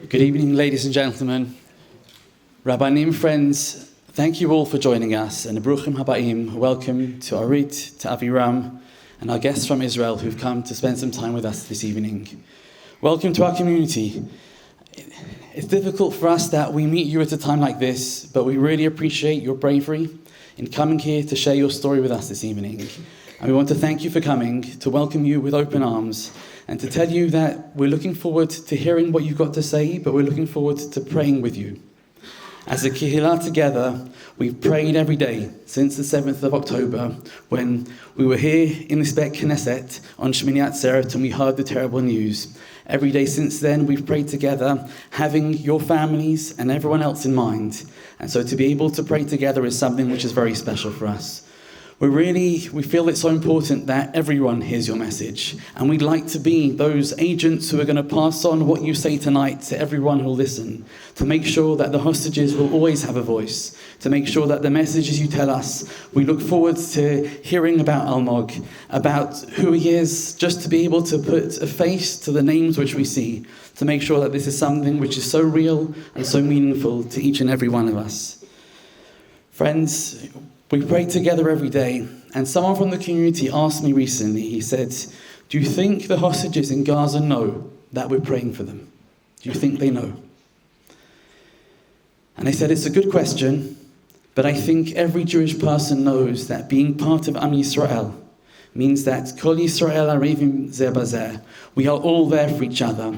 Good evening, ladies and gentlemen. Rabbanim friends, thank you all for joining us, and Bruchim Habaim, welcome to Arit, to Aviram, and our guests from Israel who've come to spend some time with us this evening. Welcome to our community. It's difficult for us that we meet you at a time like this, but we really appreciate your bravery in coming here to share your story with us this evening. And we want to thank you for coming, to welcome you with open arms, and to tell you that we're looking forward to hearing what you've got to say, but we're looking forward to praying with you. As a Kehillah together, we've prayed every day since the 7th of October, when we were here in this Beit Knesset on Shmini Atzeret and we heard the terrible news. Every day since then, we've prayed together, having your families and everyone else in mind. And so to be able to pray together is something which is very special for us. We feel it's so important that everyone hears your message. And we'd like to be those agents who are going to pass on what you say tonight to everyone who'll listen, to make sure that the hostages will always have a voice, to make sure that the messages you tell us, we look forward to hearing about Almog, about who he is, just to be able to put a face to the names which we see, to make sure that this is something which is so real and so meaningful to each and every one of us. Friends, we pray together every day, and someone from the community asked me recently, he said, do you think the hostages in Gaza know that we're praying for them? Do you think they know? And I said, it's a good question, but I think every Jewish person knows that being part of Am Yisrael means that Kol Yisrael Arevim Zeh Bazeh. We are all there for each other.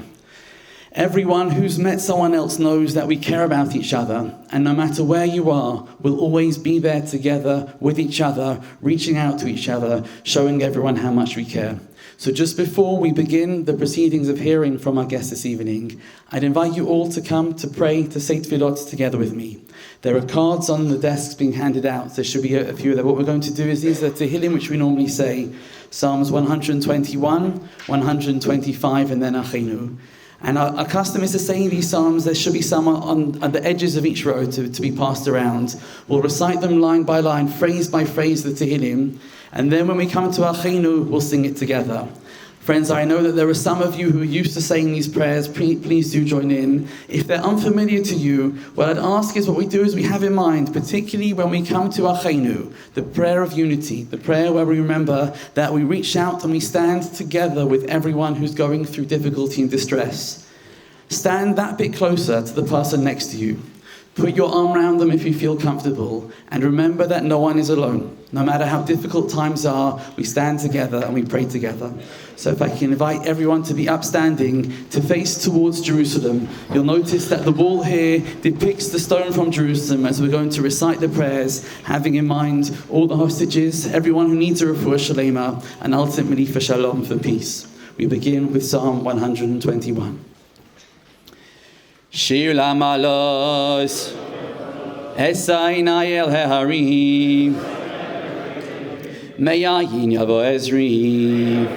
Everyone who's met someone else knows that we care about each other, and no matter where you are, we'll always be there together with each other, reaching out to each other, showing everyone how much we care. So just before we begin the proceedings of hearing from our guests this evening, I'd invite you all to come to pray, to say tefillot together with me. There are cards on the desks being handed out. There should be a few there. What we're going to do is these are Tehillim, which we normally say, Psalms 121, 125, and then Achenu. And our custom is to say these psalms. There should be some on the edges of each row to be passed around. We'll recite them line by line, phrase by phrase, the Tehillim. And then when we come to Achenu, we'll sing it together. Friends, I know that there are some of you who are used to saying these prayers. Please do join in. If they're unfamiliar to you, what I'd ask is what we do is we have in mind, particularly when we come to Achenu, the prayer of unity, the prayer where we remember that we reach out and we stand together with everyone who's going through difficulty and distress. Stand that bit closer to the person next to you. Put your arm around them if you feel comfortable, and remember that no one is alone. No matter how difficult times are, we stand together and we pray together. So if I can invite everyone to be upstanding, to face towards Jerusalem, you'll notice that the wall here depicts the stone from Jerusalem as we're going to recite the prayers, having in mind all the hostages, everyone who needs a refuah shalema, and ultimately for shalom, for peace. We begin with Psalm 121. Shir lamalos, esainai el heharim, me'ayin yavo Ezri,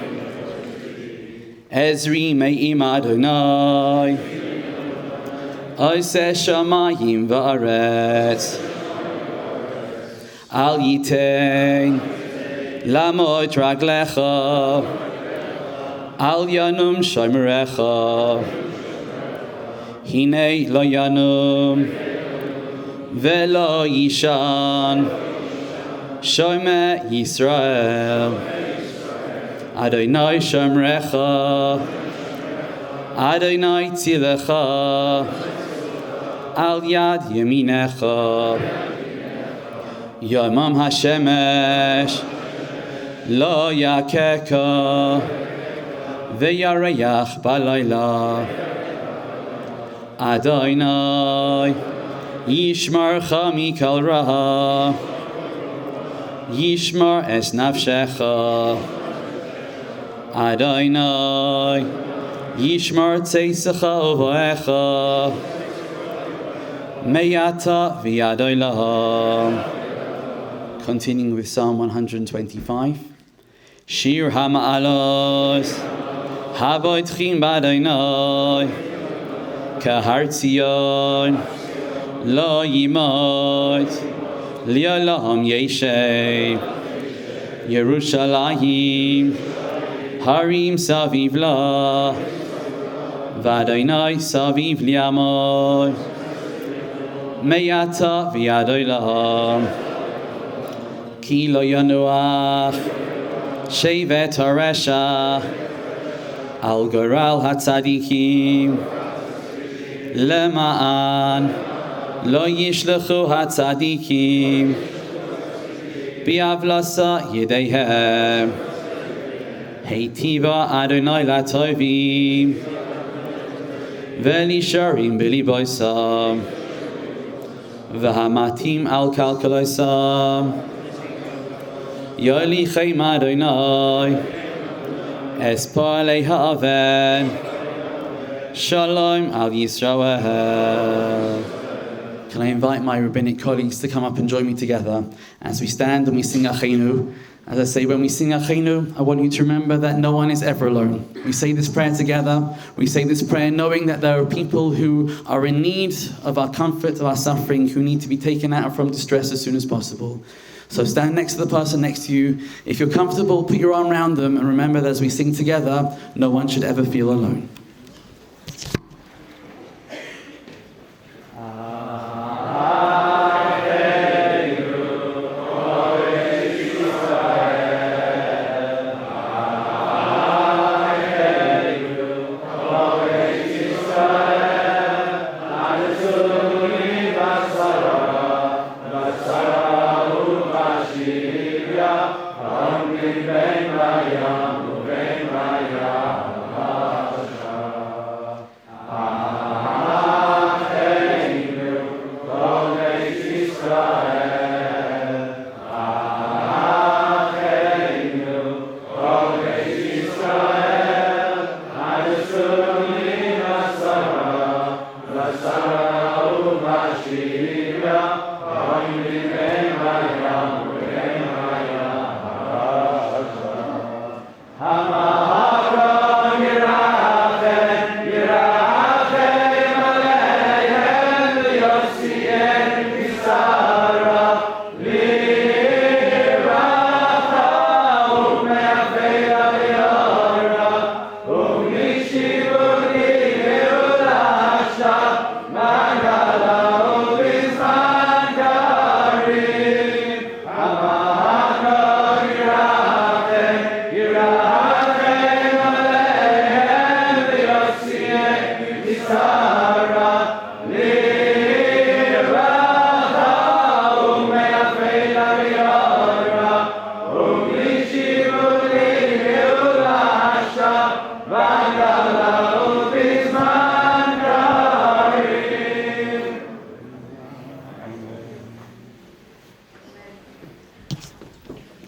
Ezri me'im Adonai, Oseh shamayim va'aretz, al yitein lamot raglecha, al yanum shomerecha, Hine lo yanum velo yishan Shome Yisrael Adonai shomrecha Adonai tzilecha Al yad yaminecha Yomam hashemesh Lo yakeka V'yareyach balayla Adonai Yishmarcha mikal ra Yishmar es nafshecha Adonai Yishmar tzeisecha uvoecha Meyata v'yadoi laham. Continuing with Psalm 125. Shir hama'alos Havoitchim b'Adonai Kahar Tzion Lo yimot Li'olam yeshev Yerushalayim Harim saviv la V'Adonai saviv li'amoi me'ata v'yad olam ki lo yanuach shevet haresha al goral hatzadikim lema'an lo yishlechu hatzadikim bi'avlasa yedeihem heitiva Adonai latovim ve'lisharim b'liboisam v'hamatim al kalkaloisam yolichem Adonai espalei ha'aven shalom al Yisroel. Can I invite my rabbinic colleagues to come up and join me together as we stand and we sing Achenu. As I say, when we sing Achenu, I want you to remember that no one is ever alone. We say this prayer together. We say this prayer knowing that there are people who are in need of our comfort, of our suffering, who need to be taken out from distress as soon as possible. So stand next to the person next to you. If you're comfortable, put your arm around them and remember that as we sing together, no one should ever feel alone.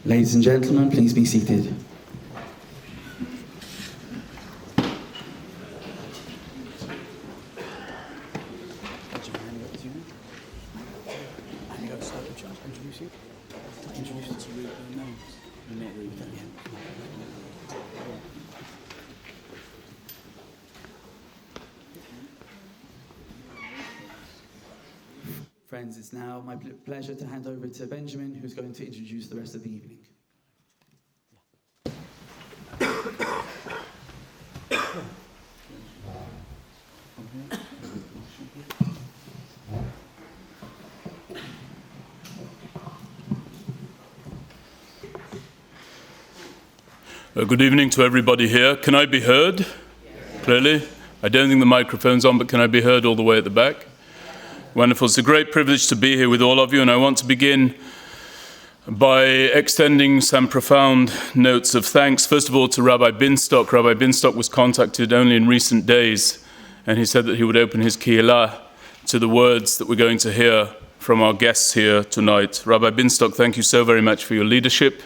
Ladies and gentlemen, please be seated. Friends, it's now my pleasure to hand over to Benjamin, who's going to introduce the rest of the evening. Good evening to everybody here. Can I be heard? Yes. Clearly? I don't think the microphone's on, but can I be heard all the way at the back? Wonderful. It's a great privilege to be here with all of you, and I want to begin by extending some profound notes of thanks. First of all, to Rabbi Binstock. Rabbi Binstock was contacted only in recent days, and he said that he would open his kihila to the words that we're going to hear from our guests here tonight. Rabbi Binstock, thank you so very much for your leadership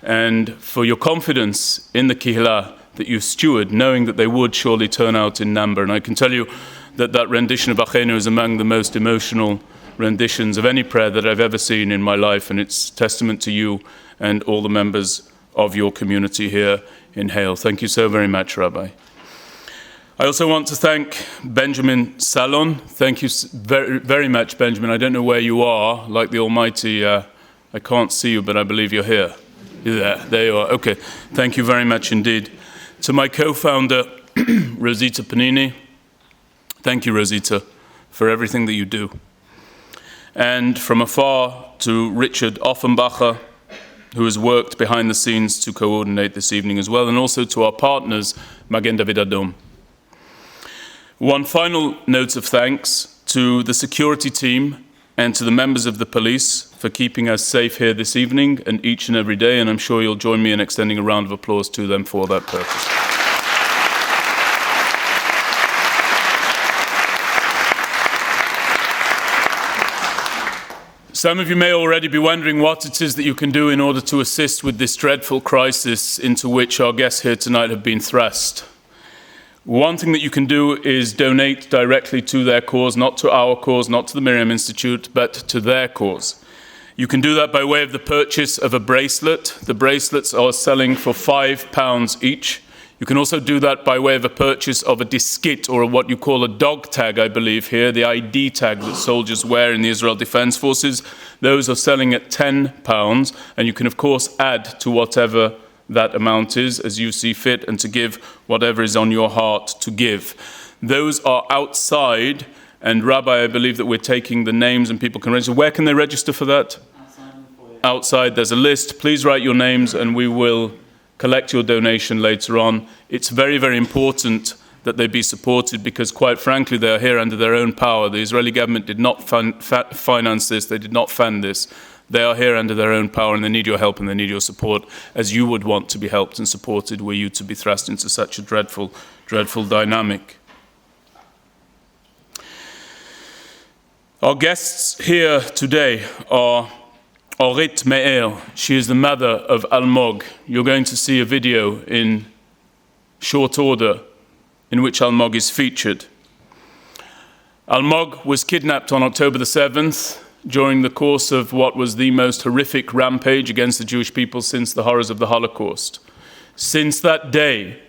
and for your confidence in the kihila that you steward, knowing that they would surely turn out in number. And I can tell you that rendition of Achenu is among the most emotional renditions of any prayer that I've ever seen in my life, and it's testament to you and all the members of your community here in Hale. Thank you so very much, Rabbi. I also want to thank Benjamin Salon. Thank you very, very much, Benjamin. I don't know where you are, like the Almighty. I can't see you, but I believe you're here. You're there. There you are. Okay. Thank you very much indeed. To my co-founder, Rosita Panini. Thank you, Rosita, for everything that you do. And from afar to Richard Offenbacher, who has worked behind the scenes to coordinate this evening as well, and also to our partners, Magen David Adom. One final note of thanks to the security team and to the members of the police for keeping us safe here this evening and each and every day, and I'm sure you'll join me in extending a round of applause to them for that purpose. Some of you may already be wondering what it is that you can do in order to assist with this dreadful crisis into which our guests here tonight have been thrust. One thing that you can do is donate directly to their cause, not to our cause, not to the Miriam Institute, but to their cause. You can do that by way of the purchase of a bracelet. The bracelets are selling for £5 each. You can also do that by way of a purchase of a diskit, or what you call a dog tag, I believe here, the ID tag that soldiers wear in the Israel Defense Forces. Those are selling at £10, and you can, of course, add to whatever that amount is as you see fit, and to give whatever is on your heart to give. Those are outside, and Rabbi, I believe that we're taking the names and people can register. Where can they register for that? Outside, there's a list. Please write your names and we will collect your donation later on. It's very, very important that they be supported because, quite frankly, they are here under their own power. The Israeli government did not finance this. They did not fund this. They are here under their own power, and they need your help and they need your support, as you would want to be helped and supported were you to be thrust into such a dreadful, dreadful dynamic. Our guests here today are Orit Meir. She is the mother of Almog. You're going to see a video in short order in which Almog is featured. Almog was kidnapped on October the 7th during the course of what was the most horrific rampage against the Jewish people since the horrors of the Holocaust. Since that day,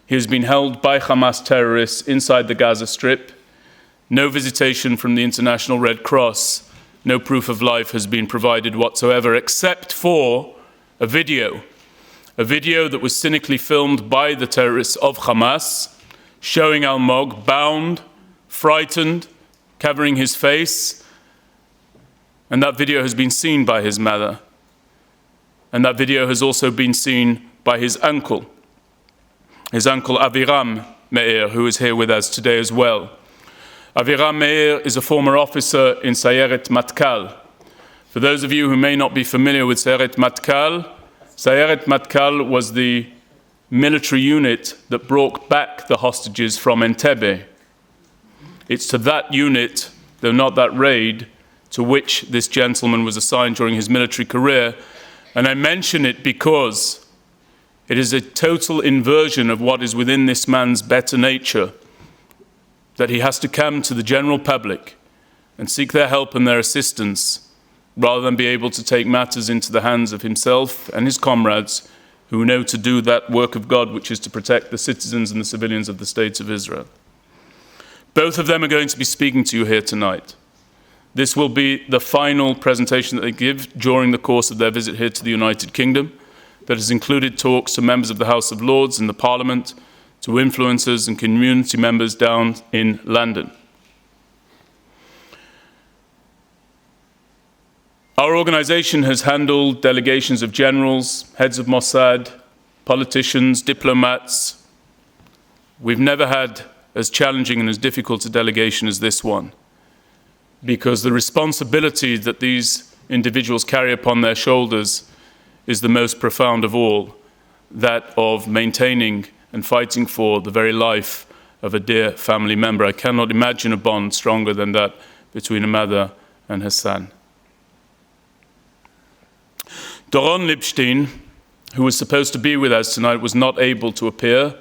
he has been held by Hamas terrorists inside the Gaza Strip. No visitation from the International Red Cross. No proof of life has been provided whatsoever, except for a video that was cynically filmed by the terrorists of Hamas, showing Almog bound, frightened, covering his face, and that video has been seen by his mother, and that video has also been seen by his uncle Aviram Meir, who is here with us today as well. Aviram Meir is a former officer in Sayeret Matkal. For those of you who may not be familiar with Sayeret Matkal was the military unit that brought back the hostages from Entebbe. It's to that unit, though not that raid, to which this gentleman was assigned during his military career. And I mention it because it is a total inversion of what is within this man's better nature, that he has to come to the general public and seek their help and their assistance, rather than be able to take matters into the hands of himself and his comrades who know to do that work of God, which is to protect the citizens and the civilians of the State of Israel. Both of them are going to be speaking to you here tonight. This will be the final presentation that they give during the course of their visit here to the United Kingdom, that has included talks to members of the House of Lords and the Parliament, to influencers and community members down in London. Our organization has handled delegations of generals, heads of Mossad, politicians, diplomats. We've never had as challenging and as difficult a delegation as this one, because the responsibility that these individuals carry upon their shoulders is the most profound of all, that of maintaining and fighting for the very life of a dear family member. I cannot imagine a bond stronger than that between a mother and her son. Doron Lipstein, who was supposed to be with us tonight, was not able to appear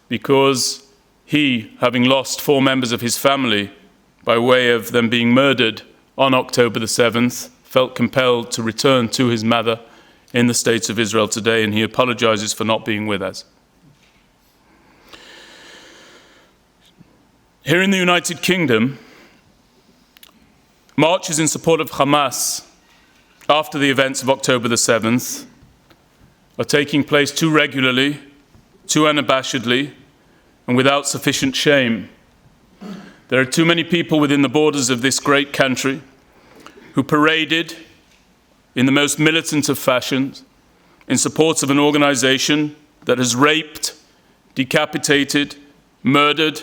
because he, having lost 4 members of his family by way of them being murdered on October the 7th, felt compelled to return to his mother in the State of Israel today, and he apologizes for not being with us. Here in the United Kingdom, marches in support of Hamas after the events of October the 7th are taking place too regularly, too unabashedly, and without sufficient shame. There are too many people within the borders of this great country who paraded in the most militant of fashions in support of an organization that has raped, decapitated, murdered,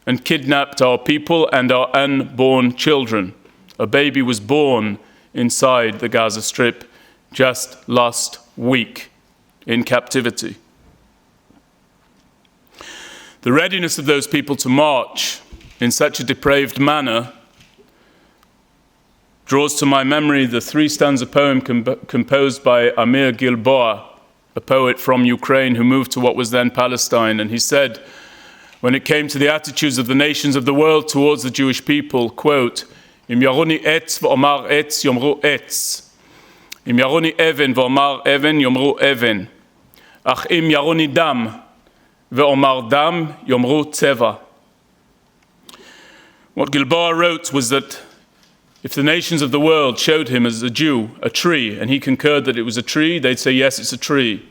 and kidnapped our people and our unborn children. A baby was born inside the Gaza Strip just last week in captivity. The readiness of those people to march in such a depraved manner draws to my memory the three-stanza poem composed by Amir Gilboa, a poet from Ukraine who moved to what was then Palestine. And he said, when it came to the attitudes of the nations of the world towards the Jewish people, quote, Im yaroni etz v'omar etz yomru etz. Im yaroni even v'omar even yomru even. Ach im yaroni dam v'omar dam yomru tzeva. What Gilboa wrote was that if the nations of the world showed him as a Jew a tree, and he concurred that it was a tree, they'd say, yes, it's a tree.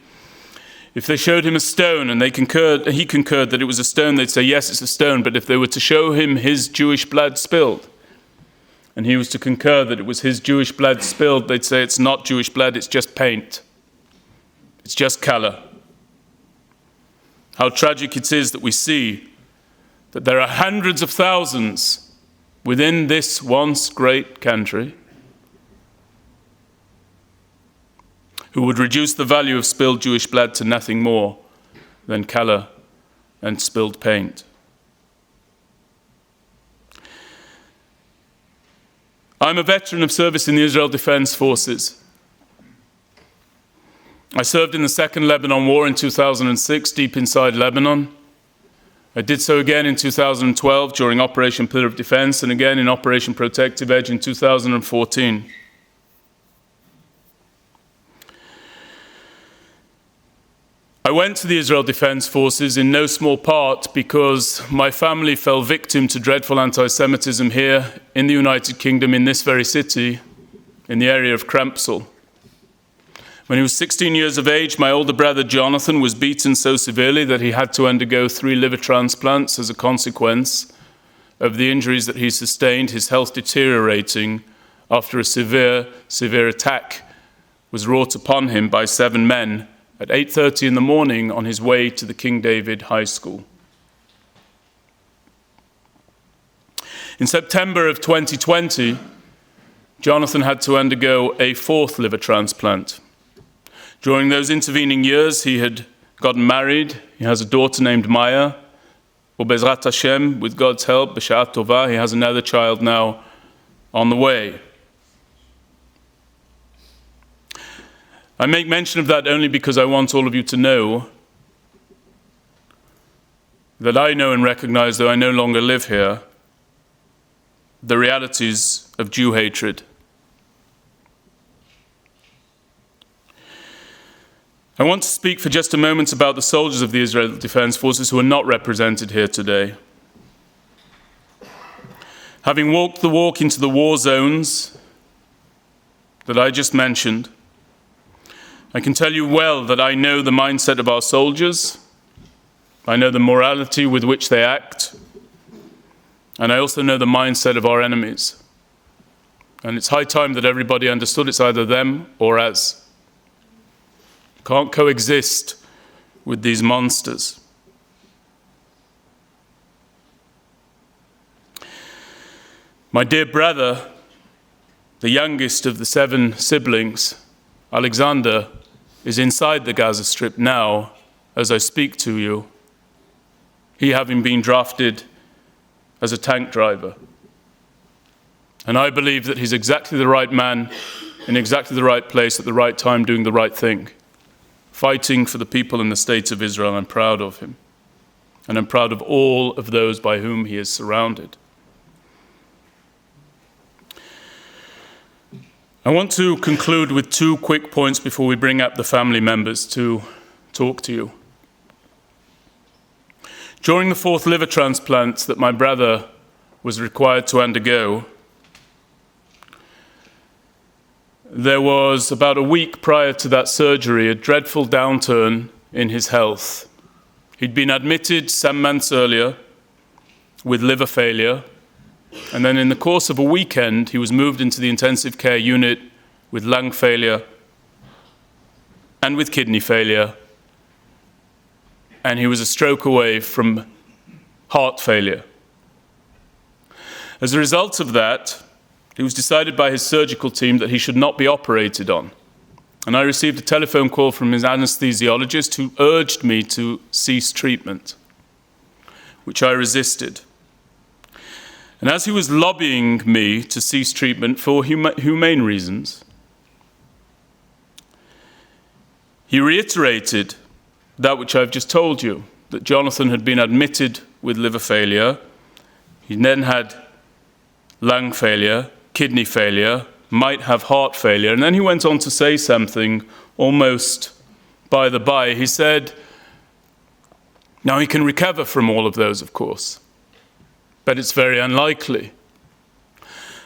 If they showed him a stone and he concurred that it was a stone, they'd say, yes, it's a stone. But if they were to show him his Jewish blood spilled, and he was to concur that it was his Jewish blood spilled, they'd say, it's not Jewish blood, it's just paint. It's just color. How tragic it is that we see that there are hundreds of thousands within this once great country who would reduce the value of spilled Jewish blood to nothing more than color and spilled paint. I'm a veteran of service in the Israel Defense Forces. I served in the Second Lebanon War in 2006, deep inside Lebanon. I did so again in 2012 during Operation Pillar of Defense, and again in Operation Protective Edge in 2014. I went to the Israel Defense Forces in no small part because my family fell victim to dreadful anti-Semitism here in the United Kingdom, in this very city, in the area of Krempsel. When he was 16 years of age, my older brother Jonathan was beaten so severely that he had to undergo 3 liver transplants as a consequence of the injuries that he sustained, his health deteriorating after a severe attack was wrought upon him by 7 men at 8:30 in the morning on his way to the King David High School. In September of 2020, Jonathan had to undergo a 4th liver transplant. During those intervening years, he had gotten married. He has a daughter named Maya. Bezrat Hashem, with God's help, B'Sha'at Tovah, he has another child now on the way. I make mention of that only because I want all of you to know that I know and recognize, though I no longer live here, the realities of Jew hatred. I want to speak for just a moment about the soldiers of the Israel Defense Forces who are not represented here today. Having walked the walk into the war zones that I just mentioned, I can tell you well that I know the mindset of our soldiers, I know the morality with which they act, and I also know the mindset of our enemies. And it's high time that everybody understood it's either them or us. Can't coexist with these monsters. My dear brother, the youngest of the 7 siblings, Alexander, is inside the Gaza Strip now as I speak to you, he having been drafted as a tank driver. And I believe that he's exactly the right man in exactly the right place at the right time doing the right thing, fighting for the people in the state of Israel. I'm proud of him. And I'm proud of all of those by whom he is surrounded. I want to conclude with 2 quick points before we bring up the family members to talk to you. During the 4th liver transplant that my brother was required to undergo, there was, about a week prior to that surgery, a dreadful downturn in his health. He'd been admitted some months earlier with liver failure, and then in the course of a weekend, he was moved into the intensive care unit with lung failure and with kidney failure, and he was a stroke away from heart failure. As a result of that, it was decided by his surgical team that he should not be operated on. And I received a telephone call from his anesthesiologist who urged me to cease treatment, which I resisted. And as he was lobbying me to cease treatment for humane reasons, he reiterated that which I've just told you, that Jonathan had been admitted with liver failure. He then had lung failure, kidney failure, might have heart failure. And then he went on to say something almost by the by. He said, now he can recover from all of those, of course, but it's very unlikely.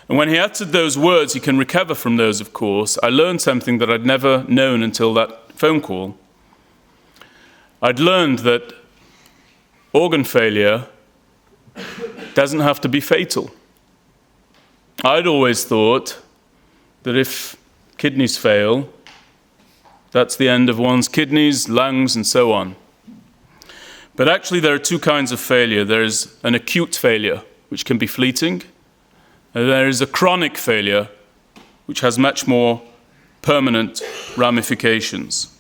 And when he uttered those words, he can recover from those, of course, I learned something that I'd never known until that phone call. I'd learned that organ failure doesn't have to be fatal. I'd always thought that if kidneys fail, that's the end of one's kidneys, lungs, and so on. But actually there are two kinds of failure. There's an acute failure, which can be fleeting, and there is a chronic failure, which has much more permanent ramifications.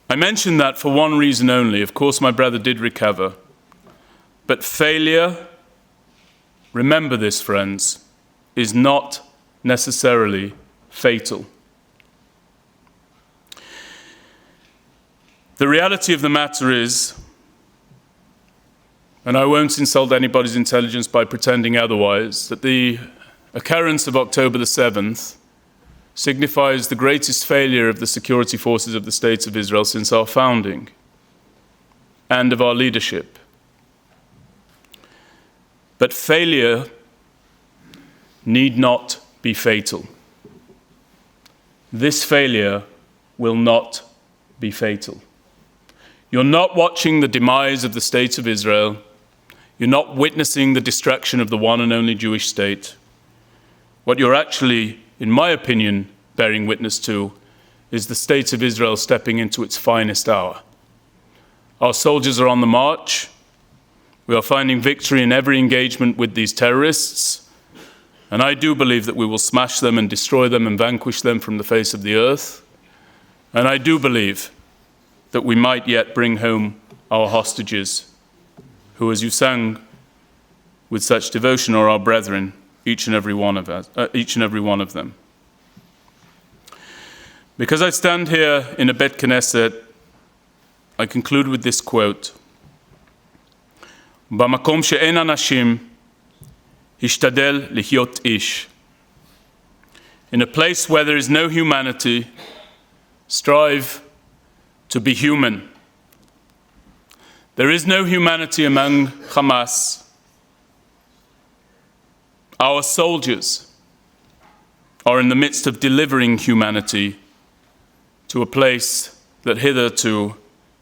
I mention that for one reason only. Of course, my brother did recover. But failure, remember this, friends, is not necessarily fatal. The reality of the matter is, and I won't insult anybody's intelligence by pretending otherwise, that the occurrence of October the 7th signifies the greatest failure of the security forces of the State of Israel since our founding and of our leadership. But failure need not be fatal. This failure will not be fatal. You're not watching the demise of the State of Israel. You're not witnessing the destruction of the one and only Jewish state. What you're actually, in my opinion, bearing witness to is the State of Israel stepping into its finest hour. Our soldiers are on the march. We are finding victory in every engagement with these terrorists. And I do believe that we will smash them and destroy them and vanquish them from the face of the earth. And I do believe that we might yet bring home our hostages, who, as you sang with such devotion, are our brethren, each and every one of them. Because I stand here in a Bet Knesset, I conclude with this quote: "B'makom she'en anashim, hishtadel lihyot ish." In a place where there is no humanity, strive to be human. There is no humanity among Hamas. Our soldiers are in the midst of delivering humanity to a place that hitherto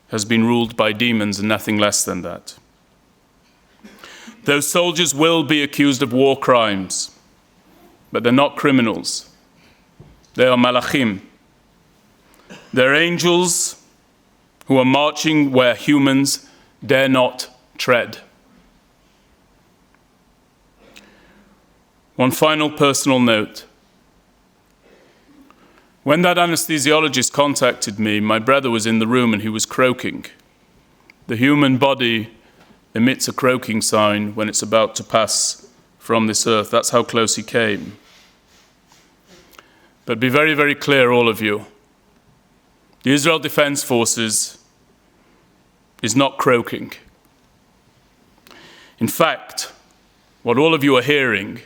has been ruled by demons and nothing less than that. Those soldiers will be accused of war crimes, but they're not criminals. They are malachim. They're angels who are marching where humans dare not tread. One final personal note. When that anesthesiologist contacted me, my brother was in the room and he was croaking. The human body emits a croaking sign when it's about to pass from this earth. That's how close he came. But be very, very clear, all of you. The Israel Defense Forces is not croaking. In fact, what all of you are hearing,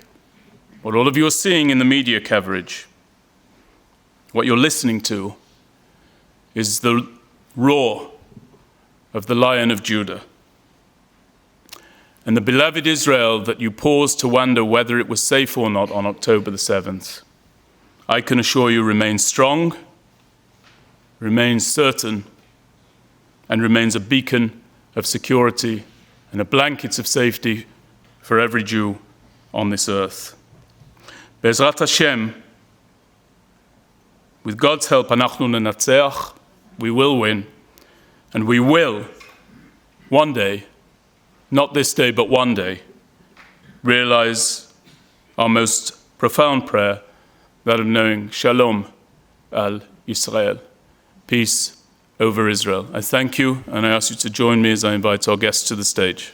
what all of you are seeing in the media coverage, what you're listening to, is the roar of the Lion of Judah. And the beloved Israel that you paused to wonder whether it was safe or not on October the 7th, I can assure you remains strong, remains certain and remains a beacon of security and a blanket of safety for every Jew on this earth. Be'ezrat Hashem, with God's help, אנחנו ננצח, we will win, and we will, one day, not this day, but one day, realize our most profound prayer, that of knowing Shalom al Yisrael, peace over Israel. I thank you, and I ask you to join me as I invite our guests to the stage.